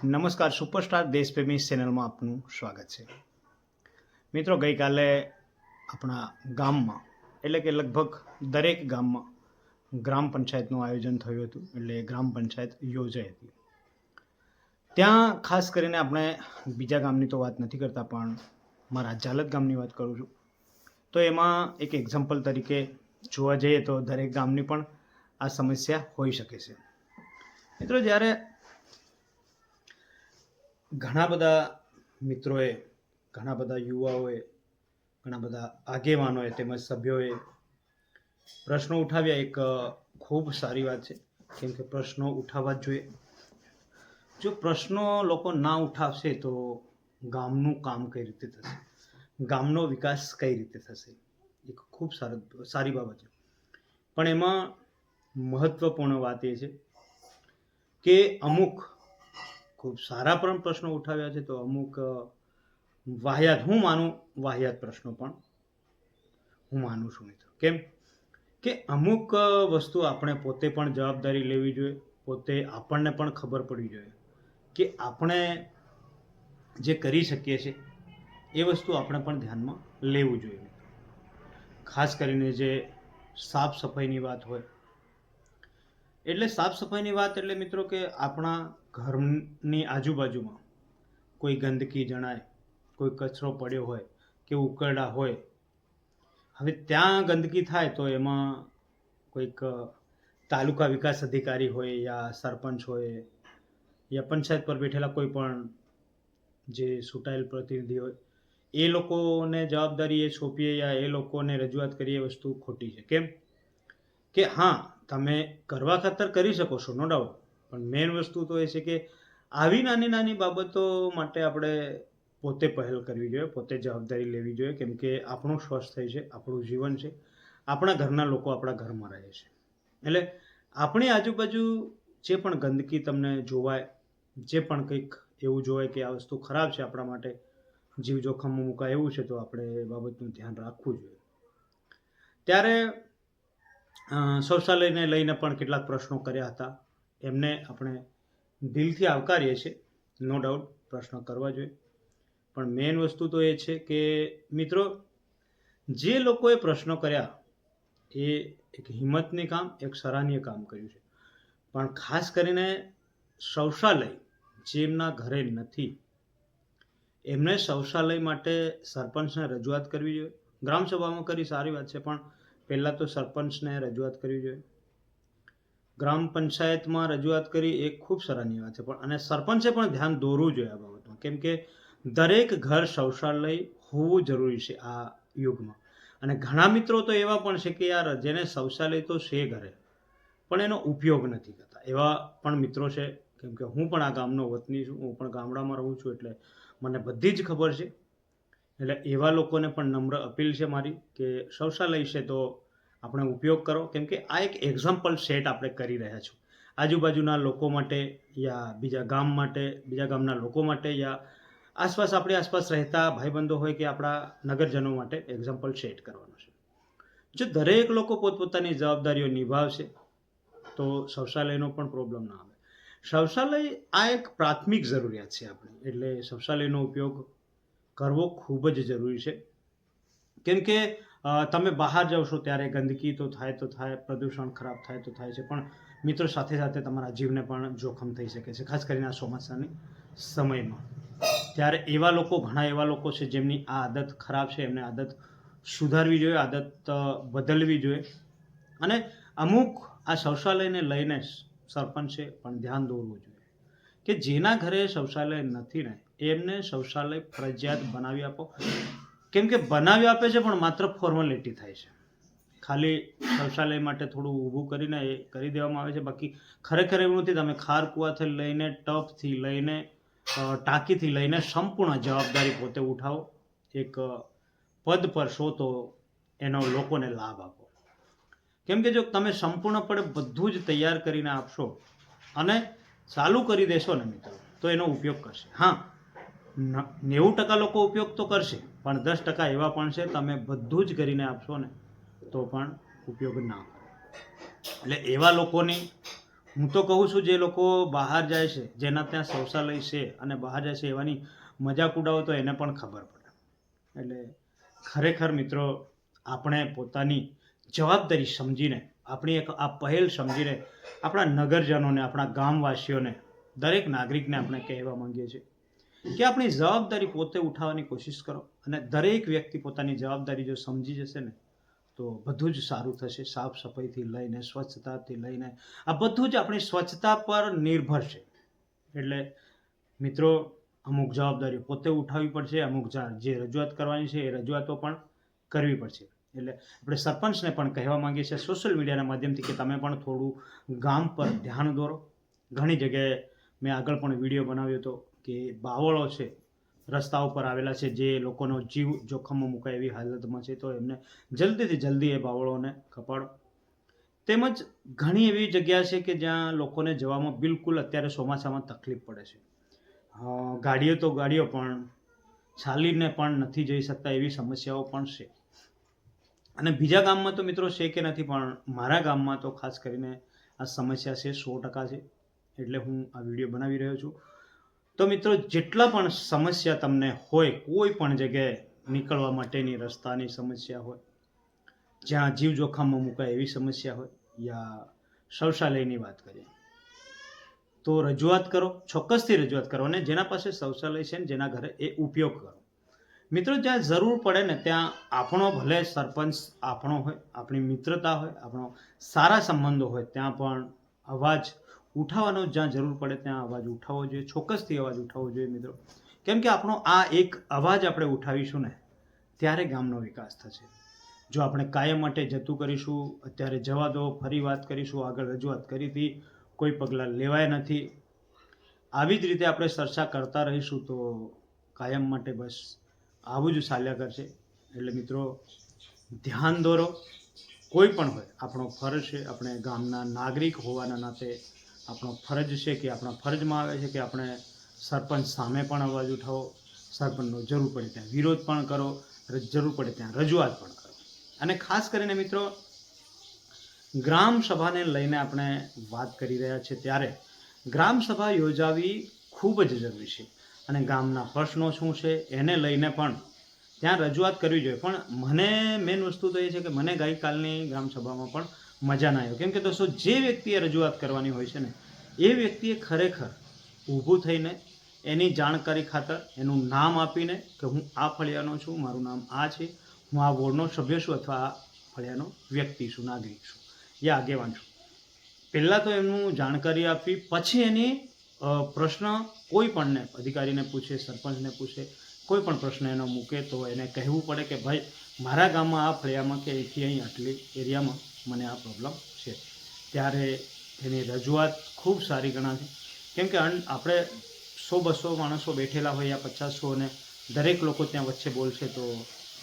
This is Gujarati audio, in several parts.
નમસ્કાર, સુપરસ્ટાર દેશપ્રેમી ચેનલમાં આપનું સ્વાગત છે. મિત્રો, ગઈકાલે આપણા ગામમાં એટલે કે લગભગ દરેક ગામમાં ગ્રામ પંચાયતનું આયોજન થયું હતું. એટલે ગ્રામ પંચાયત યોજાઈ હતી. ત્યાં ખાસ કરીને આપણે બીજા ગામની તો વાત નથી કરતા, પણ મારા જાલત ગામની વાત કરું છું. તો એમાં એક એક્ઝામ્પલ તરીકે જોવા જઈએ તો દરેક ગામની પણ આ સમસ્યા હોઈ શકે છે. મિત્રો, જ્યારે ઘણા બધા મિત્રોએ, ઘણા બધા યુવાઓએ, ઘણા બધા આગેવાનોએ તેમજ સભ્યોએ પ્રશ્નો ઉઠાવ્યા. એક ખૂબ સારી વાત છે, કેમ કે પ્રશ્નો ઉઠાવવા જ જોઈએ. જો પ્રશ્નો લોકો ના ઉઠાવશે તો ગામનું કામ કઈ રીતે થશે, ગામનો વિકાસ કઈ રીતે થશે, એક ખૂબ સારી બાબત છે. પણ એમાં મહત્વપૂર્ણ વાત એ છે કે અમુક ખૂબ સારા પણ પ્રશ્નો ઉઠાવ્યા છે, તો અમુક વાહિયાત, હું માનું વાહિયાત પ્રશ્નો પણ હું માનું છું મિત્રો. કેમ કે અમુક વસ્તુ આપણે પોતે પણ જવાબદારી લેવી જોઈએ, પોતે આપણને પણ ખબર પડવી જોઈએ કે આપણે જે કરી શકીએ છીએ એ વસ્તુ આપણે પણ ધ્યાનમાં લેવું જોઈએ. ખાસ કરીને જે સાફ સફાઈની વાત હોય, એટલે સાફ સફાઈની વાત એટલે મિત્રો કે આપણા ઘરની આજુબાજુમાં કોઈ ગંદકી જણાય, કોઈ કચરો પડ્યો હોય કે ઉકરડા હોય, હવે ત્યાં ગંદકી થાય તો એમાં કોઈક તાલુકા વિકાસ અધિકારી હોય યા સરપંચ હોય યા પંચાયત પર બેઠેલા કોઈ પણ જે ચૂંટાયેલ પ્રતિનિધિ હોય, એ લોકોને જવાબદારી એ સોંપીએ યા એ લોકોને રજૂઆત કરીએ, એ વસ્તુ ખોટી છે. કેમ કે હા, તમે કરવા ખાતર કરી શકો છો, નો ડાઉટ, પણ મેઇન વસ્તુ તો એ છે કે આવી નાની નાની બાબતો માટે આપણે પોતે પહેલ કરવી જોઈએ, પોતે જવાબદારી લેવી જોઈએ. કેમ કે આપણું સ્વાસ્થ્ય છે, આપણું જીવન છે, આપણા ઘરના લોકો આપણા ઘરમાં રહે છે. એટલે આપણી આજુબાજુ જે પણ ગંદકી તમને જોવાય, જે પણ કંઈક એવું જોવાય કે આ વસ્તુ ખરાબ છે, આપણા માટે જીવ જોખમમાં મુકાય એવું છે, તો આપણે એ બાબતનું ધ્યાન રાખવું જોઈએ. ત્યારે શૌચાલયને લઈને પણ કેટલાક પ્રશ્નો કર્યા હતા. એમને આપણે દિલથી આવકારીએ છીએ, નો ડાઉટ, પ્રશ્ન કરવા જોઈએ. પણ મેઇન વસ્તુ તો એ છે કે મિત્રો, જે લોકોએ પ્રશ્નો કર્યા એ એક હિંમતની કામ, એક સરાહનીય કામ કર્યું છે. પણ ખાસ કરીને શૌચાલય જેમના ઘરે નથી, એમને શૌચાલય માટે સરપંચને રજૂઆત કરવી જોઈએ. ગ્રામસભામાં કરી સારી વાત છે, પણ પહેલાં તો સરપંચને રજૂઆત કરવી જોઈએ. ગ્રામ પંચાયતમાં રજૂઆત કરી એ ખૂબ સરાહનીય વાત છે, પણ અને સરપંચે પણ ધ્યાન દોરવું જોઈએ આ બાબતમાં. કેમ કે દરેક ઘર શૌચાલય હોવું જરૂરી છે આ યુગમાં. અને ઘણા મિત્રો તો એવા પણ છે કે યાર, જેને શૌચાલય તો છે ઘરે, પણ એનો ઉપયોગ નથી કરતા. એવા પણ મિત્રો છે. કેમ કે હું પણ આ ગામનો વતની છું, હું પણ ગામડામાં રહું છું, એટલે મને બધી જ ખબર છે. એટલે એવા લોકોને પણ નમ્ર અપીલ છે મારી કે શૌચાલય છે તો આપણે ઉપયોગ કરો. કેમ કે આ એક એક્ઝામ્પલ સેટ આપણે કરી રહ્યા છું આજુબાજુના લોકો માટે યા બીજા ગામ માટે, બીજા ગામના લોકો માટે, યા આસપાસ આપણી આસપાસ રહેતા ભાઈબંધો હોય કે આપણા નગરજનો માટે એક્ઝામ્પલ સેટ કરવાનો છે. જો દરેક લોકો પોતપોતાની જવાબદારીઓ નિભાવશે તો શૌચાલયનો પણ પ્રોબ્લેમ ના આવે. શૌચાલય આ એક પ્રાથમિક જરૂરિયાત છે આપણી, એટલે શૌચાલયનો ઉપયોગ કરવો ખૂબ જ જરૂરી છે. કેમ કે તમે બહાર જાઓ છો ત્યારે ગંદકી તો થાય, પ્રદૂષણ ખરાબ થાય તો થાય છે, પણ મિત્રો સાથે સાથે તમારા જીવને પણ જોખમ થઈ શકે છે, ખાસ કરીને આ ચોમાસાની સમયમાં. ત્યારે એવા લોકો, ઘણા એવા લોકો છે જેમની આ આદત ખરાબ છે, એમને આદત સુધારવી જોઈએ, આદત બદલવી જોઈએ. અને અમુક આ શૌચાલયને લઈને સરપંચે પણ ધ્યાન દોરવું જોઈએ કે જેના ઘરે શૌચાલય નથી ને, એમને શૌચાલય ફરજિયાત બનાવી આપો. કેમ કે બનાવી આપે છે પણ માત્ર ફોર્માલિટી થાય છે, ખાલી શૌચાલય માટે થોડું ઊભું કરીને એ કરી દેવામાં આવે છે. બાકી ખરેખર એવું નથી. તમે ખાર કૂવાથી લઈને, ટપથી લઈને, ટાંકીથી લઈને સંપૂર્ણ જવાબદારી પોતે ઉઠાવો. એક પદ પર છો તો એનો લોકોને લાભ આપો. કેમ કે જો તમે સંપૂર્ણપણે બધું જ તૈયાર કરીને આપશો અને ચાલુ કરી દેશો ને મિત્રો, તો એનો ઉપયોગ કરશે. હા, 90% લોકો ઉપયોગ તો કરશે, પણ 10% એવા પણ છે તમે બધું જ કરીને આપશો ને તો પણ ઉપયોગ ના કરે. એટલે એવા લોકોની હું તો કહું છું જે લોકો બહાર જાય છે, જેના ત્યાં શૌચાલય છે અને બહાર જાય છે, એવાની મજાક ઉડાવો તો એને પણ ખબર પડે. એટલે ખરેખર મિત્રો, આપણે પોતાની જવાબદારી સમજીને, આપણી એક આ પહેલ સમજીને આપણા નગરજનોને, આપણા ગામવાસીઓને, દરેક નાગરિકને આપણે કહેવા માંગીએ છીએ કે આપણી જવાબદારી પોતે ઉઠાવવાની કોશિશ કરો. અને દરેક વ્યક્તિ પોતાની જવાબદારી જો સમજી જશે ને, તો બધું જ સારું થશે. સાફ સફાઈથી લઈને, સ્વચ્છતાથી લઈને, આ બધું જ આપણી સ્વચ્છતા પર નિર્ભર છે. એટલે મિત્રો, અમુક જવાબદારીઓ પોતે ઉઠાવવી પડશે, અમુક જે રજૂઆત કરવાની છે એ રજૂઆતો પણ કરવી પડશે. એટલે આપણે સરપંચને પણ કહેવા માંગીએ છીએ સોશિયલ મીડિયાના માધ્યમથી કે તમે પણ થોડું ગામ પર ધ્યાન દોરો. ઘણી જગ્યાએ મેં આગળ પણ વિડીયો બનાવ્યો હતો કે બાવળો છે રસ્તા ઉપર આવેલા છે, જે લોકોનો જીવ જોખમમાં મુકાય એવી હાલતમાં છે, તો એમને જલ્દીથી જલ્દી એ બાવળોને કપાડો. તેમજ ઘણી એવી જગ્યા છે કે જ્યાં લોકોને જવામાં બિલકુલ અત્યારે ચોમાસામાં તકલીફ પડે છે. ગાડીઓ પણ ચાલીને પણ નથી જઈ શકતા એવી સમસ્યાઓ પણ છે. અને બીજા ગામમાં તો મિત્રો છે કે નથી, પણ મારા ગામમાં તો ખાસ કરીને આ સમસ્યા છે, 100% છે. એટલે હું આ વિડીયો બનાવી રહ્યો છું. તો મિત્રો, જેટલા પણ સમસ્યા તમને હોય, કોઈ પણ જગ્યાએ નીકળવા માટેની રસ્તાની સમસ્યા હોય, જ્યાં જીવ જોખમમાં મુકાય એવી સમસ્યા હોય, યા શૌચાલયની વાત કરીએ, તો રજૂઆત કરો, ચોક્કસથી રજૂઆત કરો. અને જેના પાસે શૌચાલય છે ને જેના ઘરે, એ ઉપયોગ કરો. મિત્રો, જ્યાં જરૂર પડે ને ત્યાં આપણો, ભલે સરપંચ આપણો હોય, આપણી મિત્રતા હોય, આપણો સારા સંબંધો હોય, ત્યાં પણ અવાજ ઉઠાવવાનો, જ્યાં જરૂર પડે ત્યાં અવાજ ઉઠાવવો જોઈએ. ચોક્કસથી અવાજ ઉઠાવવો જોઈએ મિત્રો. કેમ કે આપણો આ એક અવાજ આપણે ઉઠાવીશું ને, ત્યારે ગામનો વિકાસ થશે. જો આપણે કાયમ માટે જતું કરીશું, અત્યારે જવા દો, ફરી વાત કરીશું, આગળ રજૂઆત કરી હતી, કોઈ પગલાં લેવાય નથી, આવી જ રીતે આપણે ચર્ચા કરતા રહીશું તો કાયમ માટે બસ આવું જ ચાલ્યા કરશે. એટલે મિત્રો, ધ્યાન દોરો. કોઈ પણ હોય, આપણો ફરજ છે, આપણે ગામના નાગરિક હોવાના નાતે આપણો ફરજ છે કે આપણા ફરજમાં આવે છે કે આપણે સરપંચ સામે પણ અવાજ ઉઠાવો, સરપંચનો જરૂર પડે ત્યાં વિરોધ પણ કરો, જરૂર પડે ત્યાં રજૂઆત પણ કરો. અને ખાસ કરીને મિત્રો, ગ્રામ સભાને લઈને આપણે વાત કરી રહ્યા છીએ, ત્યારે ગ્રામ સભા યોજાવી ખૂબ જ જરૂરી છે. અને ગામના પ્રશ્નો શું છે એને લઈને પણ ત્યાં રજૂઆત કરવી જોઈએ. પણ મને મેઇન વસ્તુ તો એ છે કે મને ગઈકાલની ગ્રામસભામાં પણ મજા ના આવ્યો. કેમ કે દોસ્તો, જે વ્યક્તિએ રજૂઆત કરવાની હોય છે ને, એ વ્યક્તિએ ખરેખર ઊભું થઈને એની જાણકારી ખાતર એનું નામ આપીને કે હું આ ફળિયાનો છું, મારું નામ આ છે, હું આ વોર્ડનો સભ્ય છું, અથવા આ ફળિયાનો વ્યક્તિ છું, નાગરિક છું, યા આગેવાન છું, પહેલાં તો એમનું જાણકારી આપી, પછી એની પ્રશ્ન કોઈ પણને, અધિકારીને પૂછે, સરપંચને પૂછે, કોઈ પણ પ્રશ્ન એનો મૂકે તો એને કહેવું પડે કે ભાઈ, મારા ગામમાં આ ફળિયામાં કે અહીંથી અહીં આટલી એરિયામાં મને આ પ્રોબ્લેમ છે. ત્યારે એની રજૂઆત ખૂબ સારી ગણાશે. કેમ કે આપણે 100-200 માણસો બેઠેલા હોય, યા 50-100, અને દરેક લોકો ત્યાં વચ્ચે બોલશે તો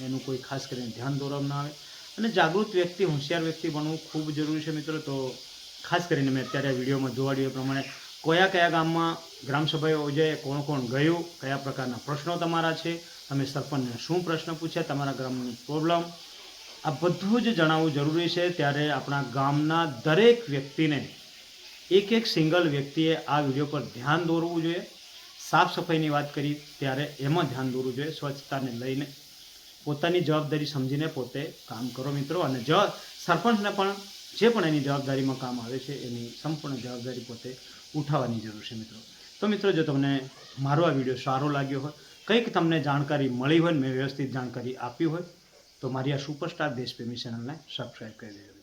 એનું કોઈ ખાસ કરીને ધ્યાન દોરવામાં ના આવે. અને જાગૃત વ્યક્તિ, હોશિયાર વ્યક્તિ બનવું ખૂબ જરૂરી છે મિત્રો. તો ખાસ કરીને મેં અત્યારે વિડીયોમાં જોવાડ્યું એ પ્રમાણે કયા ગામમાં ગ્રામસભા યોજાય, કોણ કોણ ગયું, કયા પ્રકારના પ્રશ્નો તમારા છે, તમે સરપંચને શું પ્રશ્ન પૂછ્યા, તમારા ગામની પ્રોબ્લેમ, આ બધું જ જણાવવું જરૂરી છે. ત્યારે આપણા ગામના દરેક વ્યક્તિને, એક સિંગલ વ્યક્તિએ આ વિડીયો પર ધ્યાન દોરવું જોઈએ. સાફ સફાઈની વાત કરી ત્યારે એમાં ધ્યાન દોરવું જોઈએ. સ્વચ્છતાને લઈને પોતાની જવાબદારી સમજીને પોતે કામ કરો મિત્રો. અને સરપંચને પણ જે પણ એની જવાબદારીમાં કામ આવે છે, એની સંપૂર્ણ જવાબદારી પોતે ઉઠાવવાની જરૂર છે મિત્રો. તો મિત્રો, જો તમને મારો આ વિડીયો સારો લાગ્યો હોય, કંઈક તમને જાણકારી મળી હોય, મેં વ્યવસ્થિત જાણકારી આપી હોય, તો મારી આ સુપરસ્ટાર દેશપ્રેમી ચેનલને સબસ્ક્રાઈબ કરી દેજો.